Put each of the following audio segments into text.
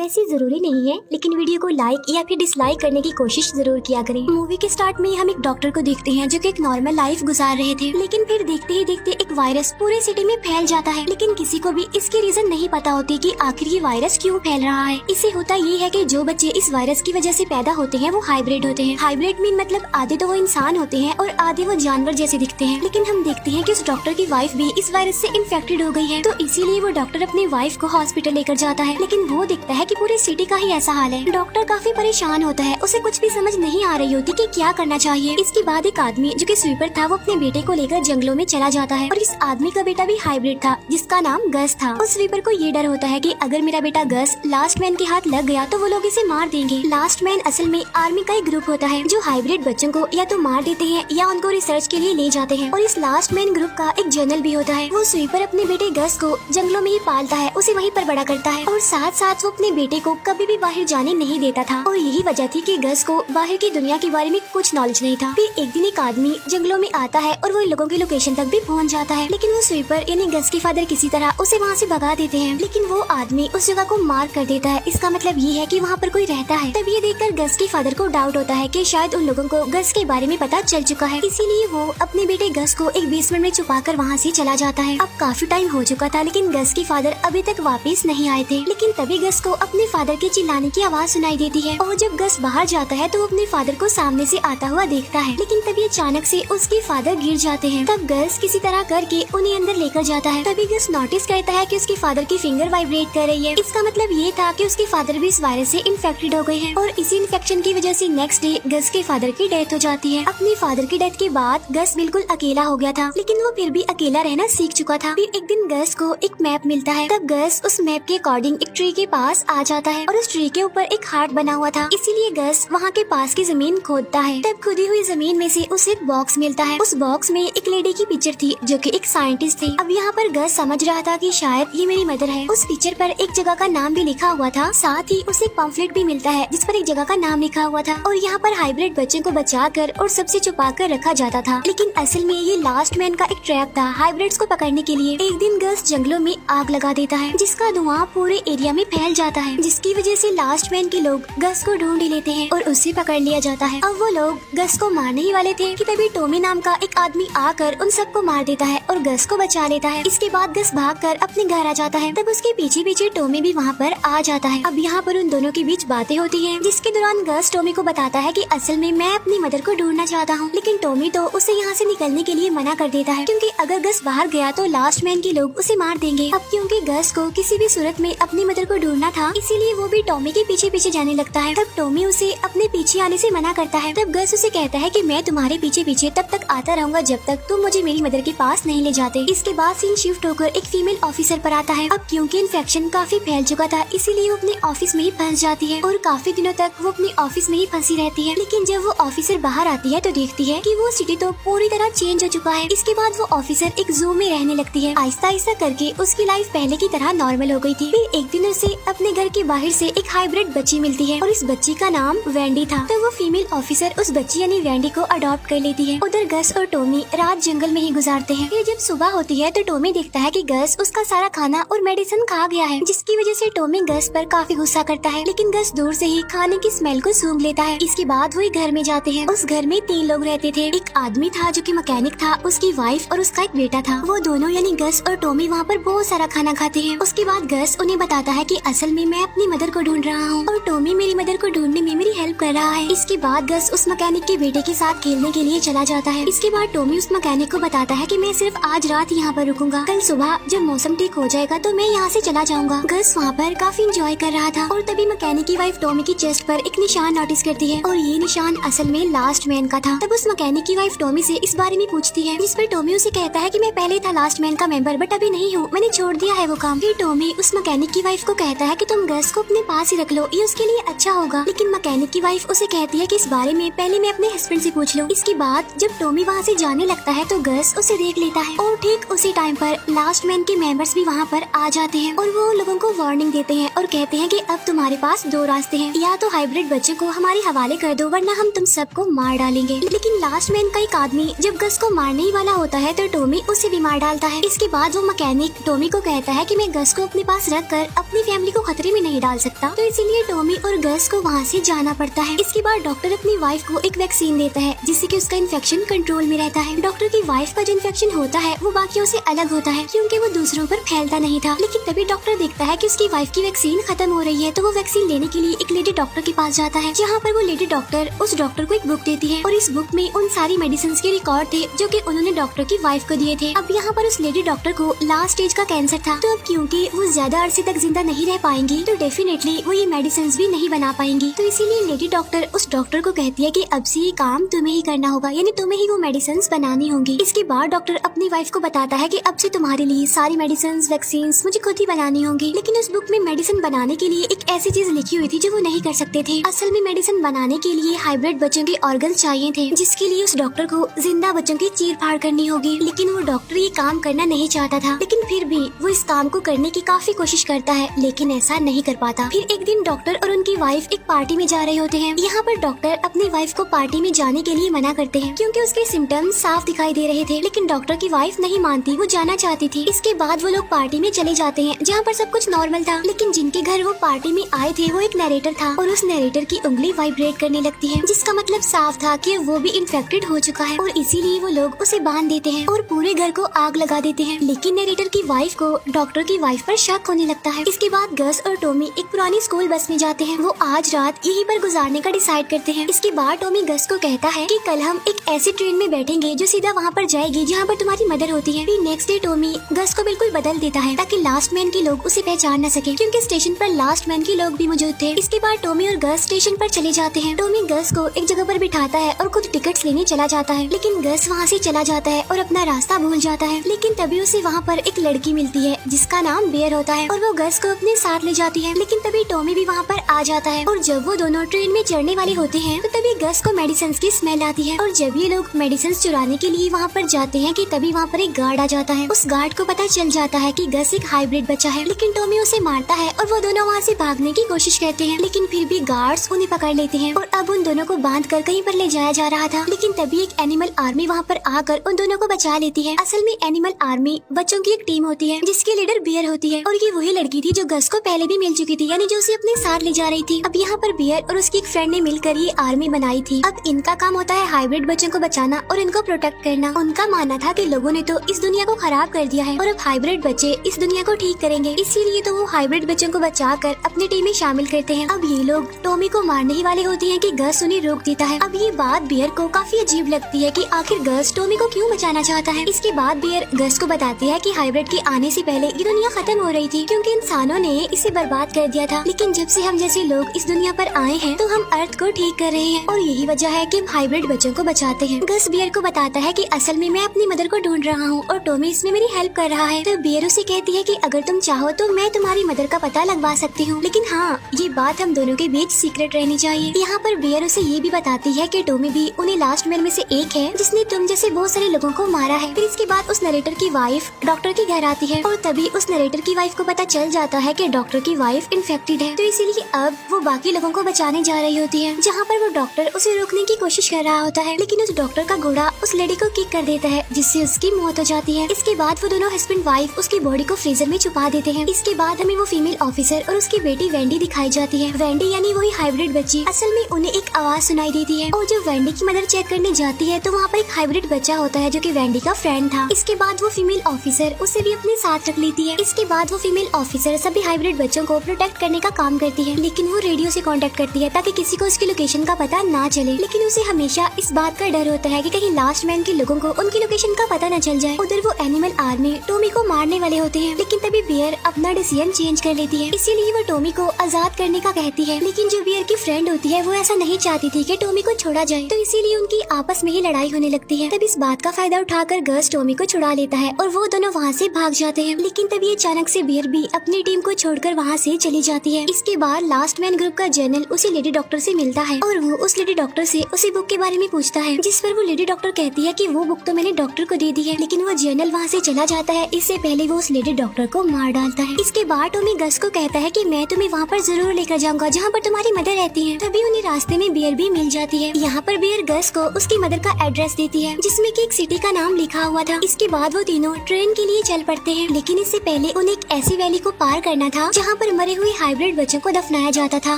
वैसे जरूरी नहीं है, लेकिन वीडियो को लाइक या फिर डिसलाइक करने की कोशिश जरूर किया करें। मूवी के स्टार्ट में हम एक डॉक्टर को देखते हैं जो कि एक नॉर्मल लाइफ गुजार रहे थे, लेकिन फिर देखते ही देखते एक वायरस पूरे सिटी में फैल जाता है। लेकिन किसी को भी इसकी रीजन नहीं पता होती कि आखिर ये वायरस क्यों फैल रहा है। इससे होता ये है कि जो बच्चे इस वायरस की वजह से पैदा होते हैं वो हाइब्रिड होते हैं। हाइब्रिड मीन मतलब आधे तो वो इंसान होते हैं और आधे वो जानवर जैसे दिखते हैं। लेकिन हम देखते हैं कि उस डॉक्टर की वाइफ भी इस वायरस से इन्फेक्टेड हो गई है, तो इसीलिए वो डॉक्टर अपनी वाइफ को हॉस्पिटल लेकर जाता है। लेकिन वो देखता है कि पूरी सिटी का ही ऐसा हाल है। डॉक्टर काफी परेशान होता है, उसे कुछ भी समझ नहीं आ रही होती कि क्या करना चाहिए। इसके बाद एक आदमी जो कि स्वीपर था वो अपने बेटे को लेकर जंगलों में चला जाता है और इस आदमी का बेटा भी हाइब्रिड था जिसका नाम गस था। उस स्वीपर को ये डर होता है कि अगर मेरा बेटा गस लास्ट मैन के हाथ लग गया तो वो लोग इसे मार देंगे। लास्ट मैन असल में आर्मी का एक ग्रुप होता है जो हाइब्रिड बच्चों को या तो मार देते हैं या उनको रिसर्च के लिए ले जाते हैं। और इस लास्ट मैन ग्रुप का एक जनरल भी होता है। वो स्वीपर अपने बेटे गस को जंगलों में ही पालता है, उसे वहीं पर बड़ा करता है और साथ साथ वो अपने बेटे को कभी भी बाहर जाने नहीं देता था। और यही वजह थी कि गस को बाहर की दुनिया के बारे में कुछ नॉलेज नहीं था। फिर एक दिन एक आदमी जंगलों में आता है और वो लोगों की लोकेशन तक भी पहुंच जाता है, लेकिन वो स्वीपर यानी गस के फादर किसी तरह उसे वहाँ से भगा देते हैं। लेकिन वो आदमी उस जगह को मार कर देता है। इसका मतलब ये है कि वहाँ पर कोई रहता है। तब ये देखकर गस के फादर को डाउट होता है कि शायद उन लोगों को गस के बारे में पता चल चुका है, इसीलिए वो अपने बेटे गस को एक बेसमेंट में छुपाकर वहाँ से चला जाता है। अब काफी टाइम हो चुका था, लेकिन गस के फादर अभी तक वापस नहीं आए थे। लेकिन तभी गस को अपने फादर के चिल्लाने की आवाज सुनाई देती है और जब गस बाहर जाता है तो वो अपने फादर को सामने से आता हुआ देखता है। लेकिन तभी अचानक से उसके फादर गिर जाते हैं। तब गस किसी तरह करके उन्हें अंदर लेकर जाता है। तभी गस नोटिस करता है कि उसके फादर की फिंगर वाइब्रेट कर रही है। इसका मतलब ये था कि उसके फादर भी इस वायरस से इन्फेक्टेड हो गए हैं और इसी इन्फेक्शन की वजह से नेक्स्ट डे गस के फादर की डेथ हो जाती है। अपने फादर की डेथ के बाद गस बिल्कुल अकेला हो गया था, लेकिन वो फिर भी अकेला रहना सीख चुका था। फिर एक दिन गस को एक मैप मिलता है। तब गस उस मैप के अकॉर्डिंग एक ट्री के पास आ जाता है और उस ट्री के ऊपर एक हार्ट बना हुआ था, इसीलिए गस वहाँ के पास की जमीन खोदता है। तब खुदी हुई जमीन में से उसे एक बॉक्स मिलता है। उस बॉक्स में एक लेडी की पिक्चर थी जो कि एक साइंटिस्ट थी। अब यहाँ पर गस समझ रहा था कि शायद ये मेरी मदर है। उस पिक्चर पर एक जगह का नाम भी लिखा हुआ था, साथ ही उसे एक पम्फलेट भी मिलता है जिस पर एक जगह का नाम लिखा हुआ था। और यहाँ पर हाइब्रिड बच्चों को बचाकर और सबसे छुपा कर रखा जाता था, लेकिन असल में ये लास्ट मैन का एक ट्रैप था हाइब्रिड्स को पकड़ने के लिए। एक दिन गस जंगलों में आग लगा देता है जिसका धुआं पूरे एरिया में फैल जाता है, जिसकी वजह से लास्ट मैन के लोग गस को ढूंढ लेते हैं और उसे पकड़ लिया जाता है। अब वो लोग गस को मारने ही वाले थे कि तभी टॉमी नाम का एक आदमी आकर उन सबको मार देता है और गस को बचा लेता है। इसके बाद गस भागकर अपने घर आ जाता है। तब उसके पीछे पीछे टॉमी भी वहाँ पर आ जाता है। अब यहाँ पर उन दोनों के बीच बातें होती हैं, जिसके दौरान गस टॉमी को बताता है कि असल में मैं अपनी मदर को ढूंढना चाहता हूँ, लेकिन टॉमी तो उसे यहाँ से निकलने के लिए मना कर देता है क्योंकि अगर गस बाहर गया तो लास्ट मैन के लोग उसे मार देंगे। अब क्योंकि गस को किसी भी सूरत में अपनी मदर को ढूंढना था, इसीलिए वो भी टॉमी के पीछे पीछे जाने लगता है। तब टॉमी उसे अपने पीछे आने से मना करता है। तब गस उसे कहता है कि मैं तुम्हारे पीछे पीछे तब तक आता रहूंगा जब तक तुम मुझे मेरी मदर के पास नहीं ले जाते। इसके बाद सीन शिफ्ट होकर एक फीमेल ऑफिसर पर आता है। अब क्योंकि इन्फेक्शन काफी फैल चुका था, इसीलिए वो अपने ऑफिस में ही फंस जाती है और काफी दिनों तक वो अपने ऑफिस में ही फंसी रहती है। लेकिन जब वो ऑफिसर बाहर आती है तो देखती है कि वो सिटी तो पूरी तरह चेंज हो चुका है। इसके बाद वो ऑफिसर एक जू में रहने लगती है। आहिस्ता आहिस्ता करके उसकी लाइफ पहले की तरह नॉर्मल हो गई थी। फिर एक दिन उसे अपने घर के बाहर से एक हाइब्रिड बच्ची मिलती है और इस बच्ची का नाम वेंडी था। तो वो फीमेल ऑफिसर उस बच्ची यानी वेंडी को अडॉप्ट कर लेती है। उधर गस और टॉमी रात जंगल में ही गुजारते हैं। फिर जब सुबह होती है तो टॉमी देखता है कि गस उसका सारा खाना और मेडिसिन खा गया है, जिसकी वजह से टॉमी गस पर काफी गुस्सा करता है। लेकिन गस दूर से ही खाने की स्मेल को सूंघ लेता है। इसके बाद वो घर में जाते हैं। उस घर में 3 लोग रहते थे। एक आदमी था जो कि मैकेनिक था, उसकी वाइफ और उसका एक बेटा था। वो दोनों यानी गस और टॉमी वहाँ पर बहुत सारा खाना खाते हैं। उसके बाद गस उन्हें बताता है कि असल में मैं अपनी मदर को ढूंढ रहा हूँ और टॉमी मेरी मदर को ढूंढने में मेरी हेल्प कर रहा है। इसके बाद गस उस मैकेनिक के बेटे के साथ खेलने के लिए चला जाता है। इसके बाद टॉमी उस मैकेनिक को बताता है कि मैं सिर्फ आज रात यहाँ पर रुकूंगा, कल सुबह जब मौसम ठीक हो जाएगा तो मैं यहाँ से चला जाऊंगा। गस वहाँ पर काफी एंजॉय कर रहा था और तभी मैकेनिक की वाइफ टॉमी की चेस्ट पर एक निशान नोटिस करती है और ये निशान असल में लास्ट मैन का था। तब उस मैकेनिक की वाइफ टॉमी से इस बारे में पूछती है, जिस पर टॉमी उसे कहता है कि मैं पहले था लास्ट मैन का मेंबर बट अभी नहीं हूँ, मैंने छोड़ दिया है वो काम। फिर टॉमी उस मैकेनिक की वाइफ को कहता है कि तुम गस को अपने पास ही रख लो, ये उसके लिए अच्छा होगा। लेकिन मैकेनिक की वाइफ उसे कहती है कि इस बारे में पहले मैं अपने हस्बैंड से पूछ लूं। इसके बाद जब टॉमी वहाँ से जाने लगता है तो गस उसे देख लेता है और ठीक उसी टाइम पर लास्ट मैन के मेंबर्स भी वहाँ पर आ जाते हैं और वो लोगों को वार्निंग देते हैं और कहते हैं कि अब तुम्हारे पास 2 रास्ते हैं, या तो हाइब्रिड बच्चों को हमारे हवाले कर दो वरना हम तुम सबको मार डालेंगे। लेकिन लास्ट मैन का एक आदमी जब गस को मारने ही वाला होता है तो टॉमी उसे भी मार डालता है। इसके बाद वो मैकेनिक टॉमी को कहता है कि मैं गस को अपने पास रख कर अपनी फैमिली को खतरे अंगूठे में नहीं डाल सकता, तो इसीलिए टॉमी और गस को वहाँ से जाना पड़ता है। इसके बाद डॉक्टर अपनी वाइफ को एक वैक्सीन देता है जिससे कि उसका इन्फेक्शन कंट्रोल में रहता है। डॉक्टर की वाइफ का जो इन्फेक्शन होता है वो बाकियों से अलग होता है क्योंकि वो दूसरों पर फैलता नहीं था। लेकिन तभी डॉक्टर देखता है कि उसकी वाइफ की वैक्सीन खत्म हो रही है, तो वो वैक्सीन लेने के लिए एक लेडी डॉक्टर के पास जाता है, जहाँ पर वो लेडी डॉक्टर उस डॉक्टर को एक बुक देती है और इस बुक में उन सारी मेडिसिन के रिकॉर्ड थे जो कि उन्होंने डॉक्टर की वाइफ को दिए थे। अब यहाँ पर उस लेडी डॉक्टर को लास्ट स्टेज का कैंसर था, तो अब क्योंकि वो ज्यादा अरसे तक जिंदा नहीं रह पाएंगी तो डेफिनेटली वो ये मेडिसिन भी नहीं बना पाएंगी। तो इसीलिए लेडी डॉक्टर उस डॉक्टर को कहती है कि अब से ये काम तुम्हें ही करना होगा, यानी तुम्हें ही वो मेडिसिन बनानी होंगी। इसके बाद डॉक्टर अपनी वाइफ को बताता है कि अब से तुम्हारे लिए सारी मेडिसिन वैक्सीन मुझे खुद ही बनानी होंगी। लेकिन उस बुक में मेडिसिन बनाने के लिए एक ऐसी चीज लिखी हुई थी जो वो नहीं कर सकते थे। असल में मेडिसिन बनाने के लिए हाइब्रिड बच्चों के ऑर्गन चाहिए थे, जिसके लिए उस डॉक्टर को जिंदा बच्चों की चीर फाड़ करनी होगी। लेकिन वो डॉक्टर ये काम करना नहीं चाहता था, लेकिन फिर भी वो इस काम को करने की काफी कोशिश करता है, लेकिन ऐसा नहीं कर पाता। फिर एक दिन डॉक्टर और उनकी वाइफ एक पार्टी में जा रहे होते हैं। यहाँ पर डॉक्टर अपनी वाइफ को पार्टी में जाने के लिए मना करते हैं क्योंकि उसके सिम्टम्स साफ दिखाई दे रहे थे, लेकिन डॉक्टर की वाइफ नहीं मानती, वो जाना चाहती थी। इसके बाद वो लोग पार्टी में चले जाते हैं जहाँ पर सब कुछ नॉर्मल था, लेकिन जिनके घर वो पार्टी में आए थे वो एक नरेटर था और उस नरेटर की उंगली वाइब्रेट करने लगती है, जिसका मतलब साफ था कि वो भी इन्फेक्टेड हो चुका है और इसीलिए वो लोग उसे बांध देते हैं और पूरे घर को आग लगा देते हैं। लेकिन नरेटर की वाइफ को डॉक्टर की वाइफ पर शक होने लगता है। इसके बाद गस और टॉमी एक पुरानी स्कूल बस में जाते हैं। वो आज रात यहीं पर गुजारने का डिसाइड करते हैं। इसके बाद टॉमी गस को कहता है कि कल हम एक ऐसी ट्रेन में बैठेंगे जो सीधा वहाँ पर जाएगी जहाँ पर तुम्हारी मदर होती है। फिर नेक्स्ट डे टॉमी गस को बिल्कुल बदल देता है ताकि लास्ट मैन के लोग उसे पहचान न सके, क्योंकि स्टेशन पर लास्ट मैन के लोग भी मौजूद थे। इसके बाद टॉमी और गस स्टेशन पर चले जाते हैं। टॉमी गस को एक जगह पर बिठाता है और खुद टिकट्स लेने चला जाता है, लेकिन गस वहाँ से चला जाता है और अपना रास्ता भूल जाता है। लेकिन तभी उसे वहाँ पर एक लड़की मिलती है जिसका नाम बेयर होता है और वो गस को अपने साथ ले जाती है। लेकिन तभी टॉमी भी वहाँ पर आ जाता है और जब वो दोनों ट्रेन में चढ़ने वाले होते हैं तो तभी गस को मेडिसिन की स्मेल आती है और जब ये लोग मेडिसिन चुराने के लिए वहाँ पर जाते हैं कि तभी वहाँ पर एक गार्ड आ जाता है। उस गार्ड को पता चल जाता है कि गस एक हाइब्रिड बच्चा है, लेकिन टॉमी उसे मारता है और वो दोनों वहाँ से भागने की कोशिश करते हैं, लेकिन फिर भी गार्ड्स उन्हें पकड़ लेते हैं और अब उन दोनों को बांध कर कहीं पर ले जाया जा रहा था। लेकिन तभी एक एनिमल आर्मी वहाँ पर आकर उन दोनों को बचा लेती है। असल में एनिमल आर्मी बच्चों की एक टीम होती है जिसकी लीडर बियर होती है और ये वही लड़की थी जो गस को पहले भी मिल चुकी थी, यानी जो उसे अपने साथ ले जा रही थी। अब यहाँ पर बियर और उसकी एक फ्रेंड ने मिलकर ये आर्मी बनाई थी। अब इनका काम होता है हाइब्रिड बच्चों को बचाना और इनको प्रोटेक्ट करना। उनका मानना था कि लोगों ने तो इस दुनिया को खराब कर दिया है और अब हाइब्रिड बच्चे इस दुनिया को ठीक करेंगे, इसीलिए तो वो हाइब्रिड बच्चों को बचाकर अपनी टीम में शामिल करते हैं। अब ये लोग टॉमी को मारने ही वाले होते हैं कि गस उन्हें रोक देता है। अब ये बात बियर को काफी अजीब लगती है कि आखिर गस टॉमी को क्यों बचाना चाहता है। इसके बाद बियर गस को बताती है कि हाइब्रिड के आने से पहले ये दुनिया खत्म हो रही थी क्योंकि इंसानों ने इसे बर्बाद कर दिया था, लेकिन जब से हम जैसे लोग इस दुनिया पर आए हैं तो हम अर्थ को ठीक कर रहे हैं और यही वजह है कि हम हाइब्रिड बच्चों को बचाते हैं। गस बियर को बताता है कि असल में मैं अपनी मदर को ढूंढ रहा हूँ और टॉमी इसमें मेरी हेल्प कर रहा है। तो बियर उसे कहती है कि अगर तुम चाहो तो मैं तुम्हारी मदर का पता लगवा सकती हूँ, लेकिन हाँ ये बात हम दोनों के बीच सीक्रेट रहनी चाहिए। यहाँ पर बियर उसे ये भी बताती है कि टॉमी भी उन्हें लास्ट मैन में से एक है जिसने तुम जैसे बहुत सारे लोगों को मारा है। फिर इसके बाद उस नरेटर की वाइफ डॉक्टर के घर आती है और तभी उस नरेटर की वाइफ को पता चल जाता है कि डॉक्टर की वाइफ इन्फेक्टेड है, तो इसीलिए अब वो बाकी लोगों को बचाने जा रही होती है। जहाँ पर वो डॉक्टर उसे रोकने की कोशिश कर रहा होता है, लेकिन उस डॉक्टर का घोड़ा उस लेडी को किक कर देता है जिससे उसकी मौत हो जाती है। इसके बाद वो दोनों हस्बैंड वाइफ उसकी बॉडी को फ्रीजर में छुपा देते हैं। इसके बाद हमें वो फीमेल ऑफिसर और उसकी बेटी वेंडी दिखाई जाती है। वेंडी यानी वही हाइब्रिड बच्ची। असल में उन्हें एक आवाज सुनाई देती है और जब वेंडी की मदर चेक करने जाती है तो वहाँ पर एक हाइब्रिड बच्चा होता है जो कि वेंडी का फ्रेंड था। इसके बाद वो फीमेल ऑफिसर उसे भी अपने साथ रख लेती है। इसके बाद वो फीमेल ऑफिसर सभी हाइब्रिड बच्चों को प्रोटेक्ट करने का काम करती है, लेकिन वो रेडियो से कांटेक्ट करती है ताकि किसी को उसकी लोकेशन का पता ना चले। लेकिन उसे हमेशा इस बात का डर होता है कि कहीं लास्ट मैन के लोगों को उनकी लोकेशन का पता न चल जाए। उधर वो एनिमल आर्मी टॉमी को मारने वाले होते हैं, लेकिन तभी बियर अपना डिसीजन चेंज कर लेती है, इसीलिए वो टॉमी को आजाद करने का कहती है। लेकिन जो बियर की फ्रेंड होती है वो ऐसा नहीं चाहती थी कि टॉमी को छोड़ा जाए, तो इसीलिए उनकी आपस में ही लड़ाई होने लगती है। तब इस बात का फायदा उठाकर गस टॉमी को छुड़ा लेता है और वो दोनों वहाँ से भाग जाते हैं। लेकिन तभी अचानक से बियर भी अपनी टीम को छोड़कर वहाँ से चली जाती है। इसके बाद लास्ट मैन ग्रुप का जनरल उसी लेडी डॉक्टर से मिलता है और वो उस लेडी डॉक्टर से उसी बुक के बारे में पूछता है, जिस पर वो लेडी डॉक्टर कहती है कि वो बुक तो मैंने डॉक्टर को दे दी है, लेकिन वो जनरल वहाँ से चला जाता है इससे पहले वो उस लेडी डॉक्टर को मार डालता है। इसके बाद टॉमी गस को कहता है कि मैं तुम्हें वहाँ पर जरूर लेकर जाऊंगा जहाँ पर तुम्हारी मदर रहती है। तभी उन्हें रास्ते में बियर भी मिल जाती है। यहाँ पर बियर गस को उसकी मदर का एड्रेस देती है जिसमें कि एक सिटी का नाम लिखा हुआ था। इसके बाद वो तीनों ट्रेन के लिए चल पड़ते हैं, लेकिन इससे पहले उन्हें एक ऐसी वैली को पार करना था जहाँ जहाँ पर मरे हुए हाइब्रिड बच्चों को दफनाया जाता था।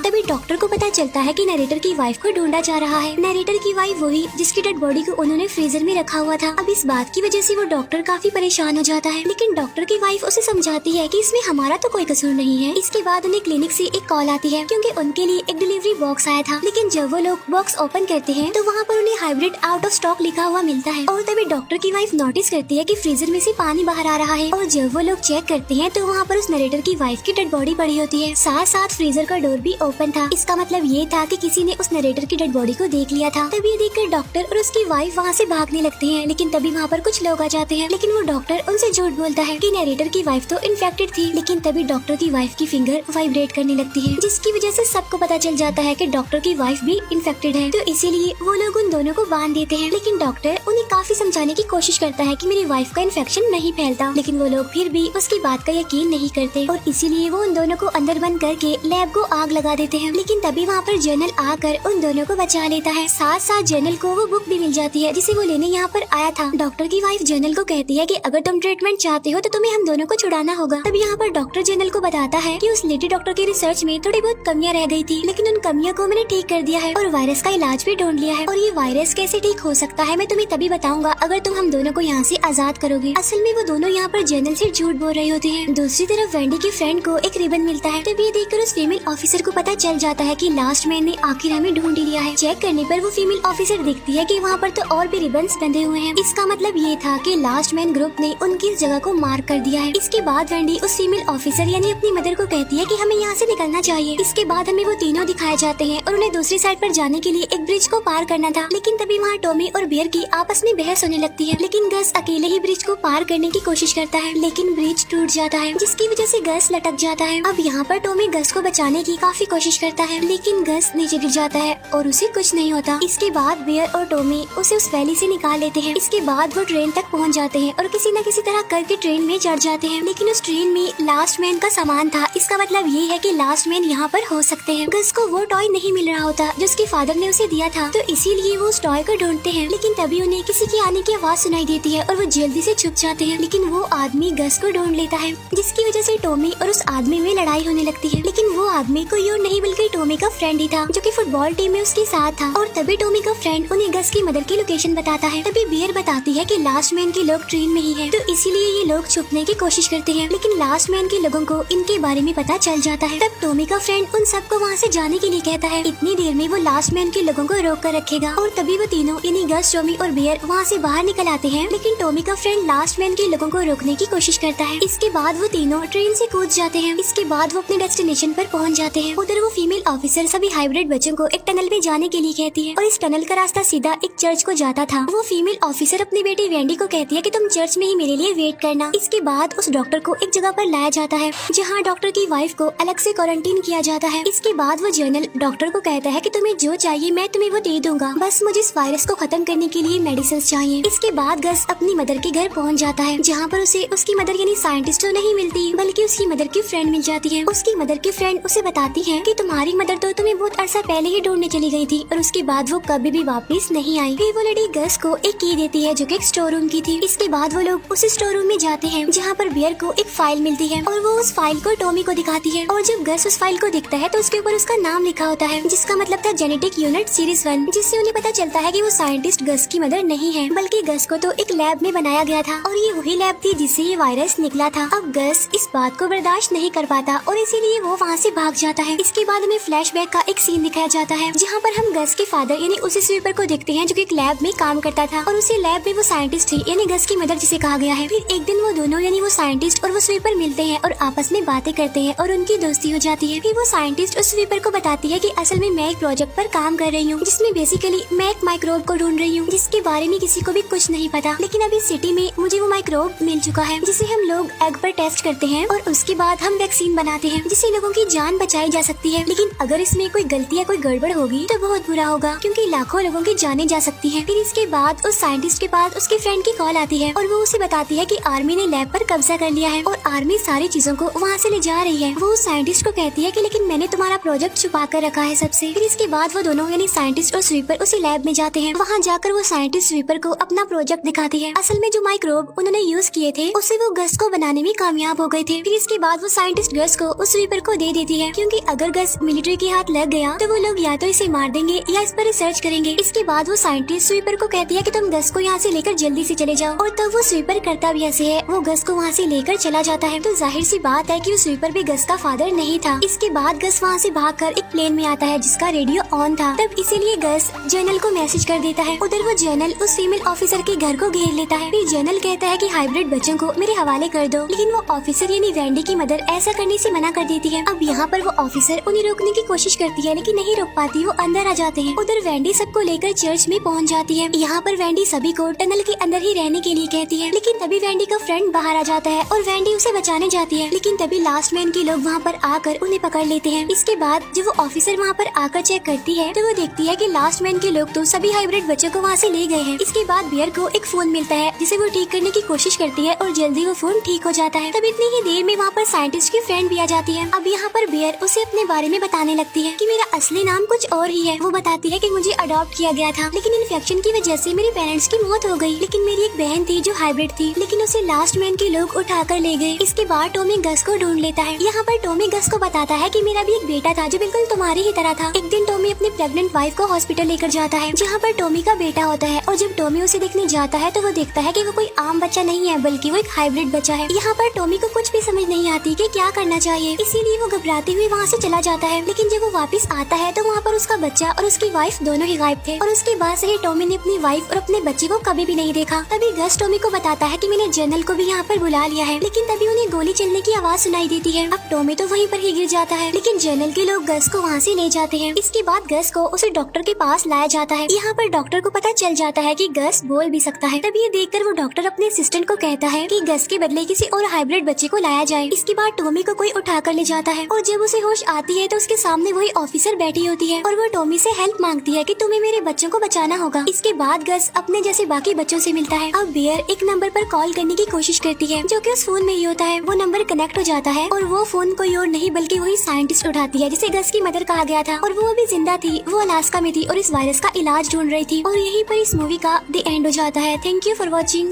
तभी डॉक्टर को पता चलता है कि नरेटर की वाइफ को ढूंढा जा रहा है। नरेटर की वाइफ वही जिसकी डेड बॉडी को उन्होंने फ्रीजर में रखा हुआ था। अब इस बात की वजह से वो डॉक्टर काफी परेशान हो जाता है, लेकिन डॉक्टर की वाइफ उसे समझाती है कि इसमें हमारा तो कोई कसूर नहीं है। इसके बाद उन्हें क्लिनिक से एक कॉल आती है क्योंकि उनके लिए एक डिलीवरी बॉक्स आया था, लेकिन जब वो लोग बॉक्स ओपन करते हैं तो वहाँ पर उन्हें हाइब्रिड आउट ऑफ स्टॉक लिखा हुआ मिलता है। और तभी डॉक्टर की वाइफ नोटिस करती है कि फ्रीजर में से पानी बाहर आ रहा है, और जब वो लोग चेक करते हैं तो वहाँ पर उस नरेटर की वाइफ की डेड बॉडी पड़ी होती है। साथ साथ फ्रीजर का डोर भी ओपन था। इसका मतलब ये था कि किसी ने उस नरेटर की डेड बॉडी को देख लिया था। तभी ये देखकर डॉक्टर और उसकी वाइफ वहाँ से भागने लगते हैं, लेकिन तभी वहाँ पर कुछ लोग आ जाते हैं। लेकिन वो डॉक्टर उनसे झूठ बोलता है कि नरेटर की वाइफ तो इन्फेक्टेड थी। लेकिन तभी डॉक्टर की वाइफ की फिंगर वाइब्रेट करने लगती है, जिसकी वजह से सबको पता चल जाता है कि डॉक्टर की वाइफ भी इन्फेक्टेड है। तो इसीलिए वो लोग उन दोनों को बांध देते हैं। लेकिन डॉक्टर उन्हें काफी समझाने की कोशिश करता है कि मेरी वाइफ का इन्फेक्शन नहीं फैलता, लेकिन वो लोग फिर भी उसकी बात का यकीन नहीं करते, और इसीलिए वो उन दोनों को अंदर बंद करके लैब को आग लगा देते हैं। लेकिन तभी वहाँ पर जर्नल आकर उन दोनों को बचा लेता है। साथ साथ जर्नल को वो बुक भी मिल जाती है जिसे वो लेने यहाँ पर आया था। डॉक्टर की वाइफ जर्नल को कहती है कि अगर तुम ट्रीटमेंट चाहते हो तो तुम्हें हम दोनों को छुड़ाना होगा। तब यहाँ पर डॉक्टर जर्नल को बताता है कि उस लेडी डॉक्टर की रिसर्च में थोड़ी बहुत कमियां रह गई थी, लेकिन उन कमियों को मैंने ठीक कर दिया है और वायरस का इलाज भी ढूंढ लिया है। और ये वायरस कैसे ठीक हो सकता है मैं तुम्हें तभी बताऊंगा अगर तुम हम दोनों को यहाँ से आजाद करोगे। असल में वो दोनों यहाँ पर जर्नल से झूठ बोल रहे होते हैं। दूसरी तरफ वेंडी की फ्रेंड को एक रिबन मिलता है। तब ये देखकर उस फीमेल ऑफिसर को पता चल जाता है कि लास्ट मैन ने आखिर हमें ढूंढ लिया है। चेक करने पर वो फीमेल ऑफिसर देखती है कि वहाँ पर तो और भी रिबन्स बंधे हुए हैं। इसका मतलब ये था कि लास्ट मैन ग्रुप ने उनकी इस जगह को मार्क कर दिया है। इसके बाद वेंडी उस फीमेल ऑफिसर यानी अपनी मदर को कहती है कि हमें यहाँ से निकलना चाहिए। इसके बाद हमें वो तीनों दिखाए जाते हैं और उन्हें दूसरी साइड पर जाने के लिए एक ब्रिज को पार करना था। लेकिन तभी वहाँ टॉमी और बियर की आपस में बहस होने लगती है। लेकिन गस अकेले ही ब्रिज को पार करने की कोशिश करता है, लेकिन ब्रिज टूट जाता है, जिसकी वजह से गस लटक जाता है। अब यहाँ पर टॉमी गस को बचाने की काफी कोशिश करता है, लेकिन गस नीचे गिर जाता है और उसे कुछ नहीं होता। इसके बाद बियर और टॉमी उसे उस वैली से निकाल लेते हैं। इसके बाद वो ट्रेन तक पहुँच जाते हैं और किसी न किसी तरह करके ट्रेन में चढ़ जाते हैं। लेकिन उस ट्रेन में लास्ट मैन का सामान था। इसका मतलब ये है कि लास्ट मैन यहाँ पर हो सकते हैं। गस को वो टॉय नहीं मिल रहा होता जो उसके फादर ने उसे दिया था, तो इसीलिए वो उस टॉय को ढूंढते हैं। लेकिन तभी उन्हें किसी की आने की आवाज सुनाई देती है और वो जल्दी से छुप जाते हैं। लेकिन वो आदमी गस को ढूंढ लेता है, जिसकी वजह से टॉमी और उस आदमी में लड़ाई होने लगती है। लेकिन वो आदमी कोई और नहीं बल्कि टॉमी का फ्रेंड ही था, जो कि फुटबॉल टीम में उसके साथ था। और तभी टॉमी का फ्रेंड उन्हें गस की मदर की लोकेशन बताता है। तभी बियर बताती है कि लास्ट मैन के लोग ट्रेन में ही है, तो इसीलिए ये लोग छुपने की कोशिश करते हैं। लेकिन लास्ट मैन के लोगों को इनके बारे में पता चल जाता है। तब टॉमी का फ्रेंड उन सबको वहाँ से जाने के लिए कहता है। इतनी देर में वो लास्ट मैन के लोगों को रोक कर रखेगा। और तभी वो तीनों यानी गस, टॉमी और बियर वहाँ से बाहर निकल आते हैं। लेकिन टॉमी का फ्रेंड लास्ट मैन के लोगों को रोकने की कोशिश करता है। इसके बाद वो तीनों ट्रेन से कूद जाते हैं। इसके बाद वो अपने डेस्टिनेशन पर पहुँच जाते हैं। उधर वो फीमेल ऑफिसर सभी हाइब्रिड बच्चों को एक टनल में जाने के लिए कहती है, और इस टनल का रास्ता सीधा एक चर्च को जाता था। वो फीमेल ऑफिसर अपनी बेटी वेंडी को कहती है कि तुम चर्च में ही मेरे लिए वेट करना। इसके बाद उस डॉक्टर को एक जगह पर लाया जाता है, जहाँ डॉक्टर की वाइफ को अलग से क्वारंटीन किया जाता है। इसके बाद वो जर्नल डॉक्टर को कहता है कि तुम्हें जो चाहिए मैं तुम्हें वो दे दूंगा, बस मुझे इस वायरस को खत्म करने के लिए मेडिसिन चाहिए। इसके बाद गस अपनी मदर के घर पहुँच जाता है, जहाँ पर उसे उसकी मदर यानी साइंटिस्ट तो नहीं मिलती, बल्कि उसकी मदर की फ्रेंड मिल जाती है। उसकी मदर की फ्रेंड उसे बताती है कि तुम्हारी मदर तो तुम्हें बहुत अरसा पहले ही ढूंढने चली गई थी, और उसके बाद वो कभी भी वापस नहीं आई। फिर वो लड़ी गस को एक की देती है जो कि एक स्टोर रूम की थी। इसके बाद वो लोग उस स्टोर रूम में जाते हैं, जहाँ पर बियर को एक फाइल मिलती है, और वो उस फाइल को टॉमी को दिखाती है। और जब गस उस फाइल को देखता है तो उसके ऊपर उसका नाम लिखा होता है, जिसका मतलब था जेनेटिक यूनिट सीरीज 1, जिससे उन्हें पता चलता है कि वो साइंटिस्ट गस की मदर नहीं है, बल्कि गस को तो एक लैब में बनाया गया था, और ये वही लैब थी जिससे ये वायरस निकला था। अब गस इस बात को बर्दाश्त नहीं कर पाता और इसीलिए वो वहाँ से भाग जाता है। इसके बाद हमें फ्लैशबैक का एक सीन दिखाया जाता है, जहाँ पर हम गस के फादर यानी उसी स्वीपर को देखते हैं, जो कि एक लैब में काम करता था, और उसी लैब में वो साइंटिस्ट थी यानी गस की मदर जिसे कहा गया है। फिर एक दिन वो दोनों यानी वो साइंटिस्ट और वो स्वीपर मिलते हैं और आपस में बातें करते हैं और उनकी दोस्ती हो जाती है। फिर वो साइंटिस्ट उस स्वीपर को बताती है कि असल में मैं एक प्रोजेक्ट पर काम कर रही हूँ, जिसमें बेसिकली मैं एक माइक्रोब को ढूंढ रही हूँ, जिसके बारे में किसी को भी कुछ नहीं पता। लेकिन अभी सिटी में मुझे वो माइक्रोब मिल चुका है, जिसे हम लोग एग पर टेस्ट करते हैं और उसके बाद हम वैक्सीन बनाते हैं, जिससे लोगों की जान बचाई जा सकती है। लेकिन अगर इसमें कोई गलती या कोई गड़बड़ होगी तो बहुत बुरा होगा, क्योंकि लाखों लोगों की जानें जा सकती है। फिर इसके बाद उस साइंटिस्ट के पास उसके फ्रेंड की कॉल आती है और वो उसे बताती है कि आर्मी ने लैब पर कब्जा कर लिया है और आर्मी सारी चीजों को वहाँ से ले जा रही है। वो उस साइंटिस्ट को कहती है कि लेकिन मैंने तुम्हारा प्रोजेक्ट छुपा कर रखा है सबसे। फिर इसके बाद वो दोनों यानी साइंटिस्ट और स्वीपर उसी लैब में जाते हैं। वहाँ जाकर वो साइंटिस्ट स्वीपर को अपना प्रोजेक्ट दिखाती है। असल में जो माइक्रोब उन्होंने यूज किए थे उससे वो गस को बनाने में कामयाब हो गए थे। फिर इसके बाद वो साइंटिस्ट गस को उस स्वीपर को दे देती है, क्योंकि अगर गस मिलिट्री के हाथ लग गया तो वो लोग या तो इसे मार देंगे या इस पर रिसर्च करेंगे। इसके बाद वो साइंटिस्ट स्वीपर को कहती है कि तुम गस को यहाँ से लेकर जल्दी से चले जाओ, और तब वो स्वीपर करता भी ऐसे है, वो गस को वहाँ से लेकर चला जाता है। तो जाहिर सी बात है कि वो स्वीपर भी गस का फादर नहीं था। इसके बाद गस वहाँ से भागकर एक प्लेन में आता है जिसका रेडियो ऑन था। तब इसीलिए गस जनरल को मैसेज कर देता है। उधर वो जनरल उस फीमेल ऑफिसर के घर को घेर लेता है। फिर जनरल कहता है कि हाइब्रिड बच्चों को मेरे हवाले कर दो, लेकिन वो ऑफिसर यानी वेंडी की मदर ऐसा करने से मना कर देती है। अब यहाँ पर वो ऑफिसर उन्हें रोकने की कोशिश करती है, लेकिन नहीं रोक पाती, वो अंदर आ जाते हैं। उधर वेंडी सबको लेकर चर्च में पहुँच जाती है। यहाँ पर वेंडी सभी को टनल के अंदर ही रहने के लिए कहती है, लेकिन तभी वेंडी का फ्रेंड बाहर आ जाता है और वेंडी उसे बचाने जाती है, लेकिन तभी लास्ट मैन के लोग वहाँ पर आकर उन्हें पकड़ लेते हैं। इसके बाद जब वो ऑफिसर वहाँ पर आकर चेक करती है तो वो देखती है कि लास्ट मैन के लोग तो सभी हाइब्रिड बच्चों को वहाँ से ले गए हैं। इसके बाद बियर को एक फोन मिलता है जिसे वो ठीक करने की कोशिश करती है और जल्दी वो फोन ठीक हो जाता है। तब इतनी ही देर में वहाँ पर साइंटिस्ट की फ्रेंड भी आ जाती है। अब यहाँ पर बियर उसे अपने बारे में बताने लगती है कि मेरा असली नाम कुछ और ही है। वो बताती है कि मुझे अडॉप्ट किया गया था, लेकिन इन्फेक्शन की वजह से मेरे पेरेंट्स की मौत हो गई, लेकिन मेरी एक बहन थी जो हाइब्रिड थी, लेकिन उसे लास्ट मैन के लोग उठाकर ले गए। इसके बाद टॉमी गस को ढूंढ लेता है। यहाँ पर टॉमी गस को बताता है कि मेरा भी एक बेटा था जो बिल्कुल तुम्हारी ही तरह था। एक दिन टॉमी अपनी प्रेग्नेंट वाइफ को हॉस्पिटल लेकर जाता है जहाँ पर टॉमी का बेटा होता है, और जब टॉमी उसे देखने जाता है तो वो देखता है कि वो कोई आम बच्चा नहीं है बल्कि वो एक हाइब्रिड बच्चा है। यहाँ पर टॉमी को कुछ भी समझ नहीं आती कि क्या करना चाहिए, इसीलिए वो घबराते हुए वहाँ से चला जाता है। लेकिन जब वो वापस आता है तो वहाँ पर उसका बच्चा और उसकी वाइफ दोनों ही गायब थे, और उसके बाद से ही टॉमी ने अपनी वाइफ और अपने बच्चे को कभी भी नहीं देखा। तभी गस टॉमी को बताता है कि मैंने जनरल को भी यहाँ पर बुला लिया है, लेकिन तभी उन्हें गोली चलने की आवाज सुनाई देती है। अब टॉमी तो वहीं पर ही गिर जाता है, लेकिन जनरल के लोग गस को वहाँ से ले जाते हैं। इसके बाद गस को उसे डॉक्टर के पास लाया जाता है। यहाँ पर डॉक्टर को पता चल जाता है कि गस बोल भी सकता है। तभी ये देखकर वो डॉक्टर अपने असिस्टेंट को कहता है कि गस के बदले किसी और हाइब्रिड बच्चे को लाया जाए। इसके बाद टॉमी को कोई उठा कर ले जाता है, और जब उसे होश आती है तो उसके सामने वही ऑफिसर बैठी होती है और वो टॉमी से हेल्प मांगती है कि तुम्हें मेरे बच्चों को बचाना होगा। इसके बाद गस अपने जैसे बाकी बच्चों से मिलता है। अब बियर एक नंबर पर कॉल करने की कोशिश करती है जो कि उस फोन में ही होता है। वो नंबर कनेक्ट हो जाता है और वो फोन कोई और नहीं बल्कि वही साइंटिस्ट उठाती है जिसे गस की मदर कहा गया था, और वो अभी जिंदा थी। वो अलास्का में थी और इस वायरस का इलाज ढूंढ रही थी। और यहीं पर इस मूवी का द एंड हो जाता है। Thank you for watching.